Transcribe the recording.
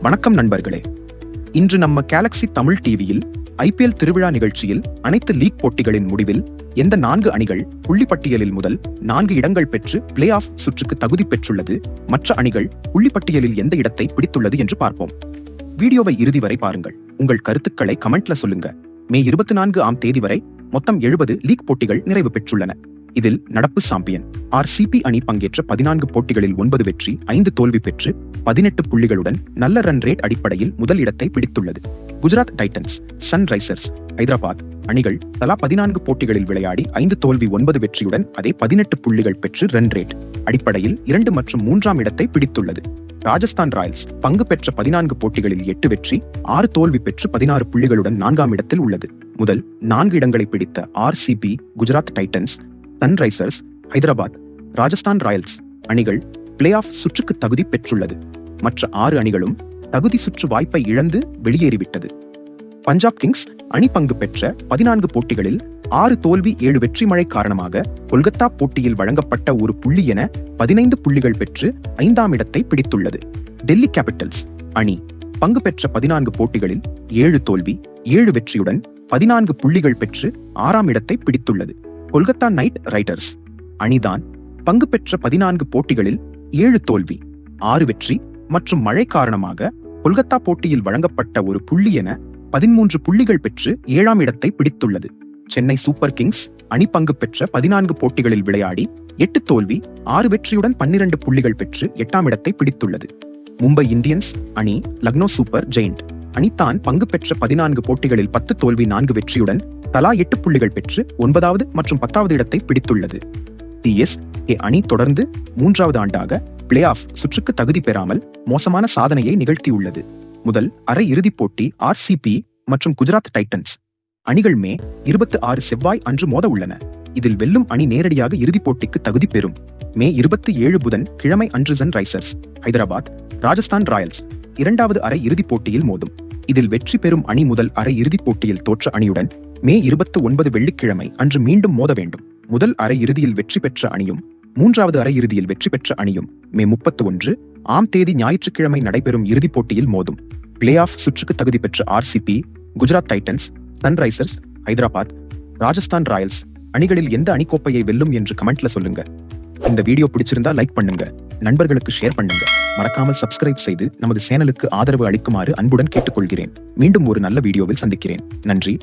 வணக்கம் நண்பர்களே. இன்று நம்ம கேலக்ஸி தமிழ் டிவியில் ஐபிஎல் திருவிழா நிகழ்ச்சியில் அனைத்து லீக் போட்டிகளின் முடிவில் எந்த 4 அணிகள் புள்ளிப்பட்டியலில் முதல் 4 இடங்கள் பெற்று பிளே ஆஃப் சுற்றுக்கு தகுதி பெற்றுள்ளது, மற்ற அணிகள் புள்ளிப்பட்டியலில் எந்த இடத்தை பிடித்துள்ளது என்று பார்ப்போம். வீடியோவை இறுதி வரை பாருங்கள். உங்கள் கருத்துக்களை கமெண்ட்ல சொல்லுங்க. மே 24ஆம் தேதி வரை மொத்தம் 70 லீக் போட்டிகள் நிறைவு பெற்றுள்ளன. இதில் நடப்பு சாம்பியன் RCB அணி பங்கேற்ற 14 போட்டிகளில் 9 வெற்றி 5 தோல்வி பெற்று 18 புள்ளிகளுடன் நல்ல ரன் ரேட் அடிப்படையில் முதல் இடத்தை பிடித்துள்ளது. குஜராத் டைட்டன்ஸ், சன்ரைசர்ஸ் ஹைதராபாத் அணிகள் தலா 14 போட்டிகளில் விளையாடி 5 தோல்வி 9 வெற்றியுடன் அதே 18 புள்ளிகள் பெற்று ரன் ரேட் அடிப்படையில் 2 மற்றும் 3ஆம் இடத்தை பிடித்துள்ளது. ராஜஸ்தான் ராயல்ஸ் பங்கு பெற்ற 14 போட்டிகளில் 8 வெற்றி 6 தோல்வி பெற்று 16 புள்ளிகளுடன் 4ஆம் இடத்தில் உள்ளது. முதல் 4 இடங்களை பிடித்த RCB, Gujarat Titans, Sunrisers Hyderabad, Rajasthan Royals அணிகள் பிளே ஆஃப் சுற்றுக்கு தகுதி பெற்றுள்ளது. மற்ற 6 அணிகளும் தகுதி சுற்று வாய்ப்பை இழந்து வெளியேறிவிட்டது. பஞ்சாப் கிங்ஸ் அணி பங்கு பெற்ற 14 போட்டிகளில் 6 தோல்வி 7 வெற்றி மழை காரணமாக கொல்கத்தா போட்டியில் வழங்கப்பட்ட ஒரு புள்ளி என 15 புள்ளிகள் பெற்று 5ஆம் இடத்தை பிடித்துள்ளது. டெல்லி கேபிட்டல்ஸ் அணி பங்கு பெற்ற 14 போட்டிகளில் 7 தோல்வி 7 வெற்றியுடன் 14 புள்ளிகள் பெற்று 6ஆம் இடத்தை பிடித்துள்ளது. கொல்கத்தா நைட் ரைடர்ஸ் அணிதான் பங்கு பெற்ற 14 போட்டிகளில் 7 தோல்வி 6 வெற்றி மற்றும் மழை காரணமாக கொல்கத்தா போட்டியில் வழங்கப்பட்ட ஒரு புள்ளி என 13 புள்ளிகள் பெற்று 7ஆம் இடத்தை பிடித்துள்ளது. சென்னை சூப்பர் கிங்ஸ் அணி பங்கு பெற்ற 14 போட்டிகளில் விளையாடி 8 தோல்வி 6 வெற்றியுடன் 12 புள்ளிகள் பெற்று 8ஆம் இடத்தை பிடித்துள்ளது. மும்பை இந்தியன்ஸ் அணி லக்னோ சூப்பர் ஜெயண்ட் அணிதான் பங்கு பெற்ற 14 போட்டிகளில் 10 தோல்வி 4 வெற்றியுடன் தலா 8 புள்ளிகள் பெற்று 9வது மற்றும் 10வது இடத்தை பிடித்துள்ளது. TSK அணி தொடர்ந்து 3வது ஆண்டாக பிளே ஆஃப் சுற்றுக்கு தகுதி பெறாமல் மோசமான சாதனையை நிகழ்த்தியுள்ளது. முதல் அரை இறுதிப் போட்டி RCB மற்றும் குஜராத் டைட்டன்ஸ் அணிகள் மே 26 செவ்வாய் அன்று மோத உள்ளன. இதில் வெல்லும் அணி நேரடியாக இறுதிப் போட்டிக்கு தகுதி பெறும். மே 27 புதன் கிழமை அன்று சன்ரைசர்ஸ் ஹைதராபாத், ராஜஸ்தான் ராயல்ஸ் 2வது அரை இறுதிப் போட்டியில் மோதும். இதில் வெற்றி பெறும் அணி முதல் அரை இறுதிப் போட்டியில் தோற்ற அணியுடன் மே 29 வெள்ளிக்கிழமை அன்று மீண்டும் மோத வேண்டும். முதல் அரை இறுதியில் வெற்றி பெற்ற அணியும் 3வது அரை இறுதியில் வெற்றி பெற்ற அணியும் மே 31ஆம் தேதி ஞாயிற்றுக்கிழமை நடைபெறும் இறுதிப் போட்டியில் மோதும். பிளே ஆஃப் சுற்றுக்கு தகுதி பெற்ற RCB, Gujarat Titans, Sunrisers Hyderabad, Rajasthan Royals அணிகளில் எந்த அணி கோப்பையை வெல்லும் என்று கமெண்ட்ல சொல்லுங்க. இந்த வீடியோ பிடிச்சிருந்தா லைக் பண்ணுங்க, நண்பர்களுக்கு ஷேர் பண்ணுங்க, மறக்காமல் சப்ஸ்கிரைப் செய்து நமது சேனலுக்கு ஆதரவு அளிக்குமாறு அன்புடன் கேட்டுக்கொள்கிறேன். மீண்டும் ஒரு நல்ல வீடியோவில் சந்திக்கிறேன். நன்றி.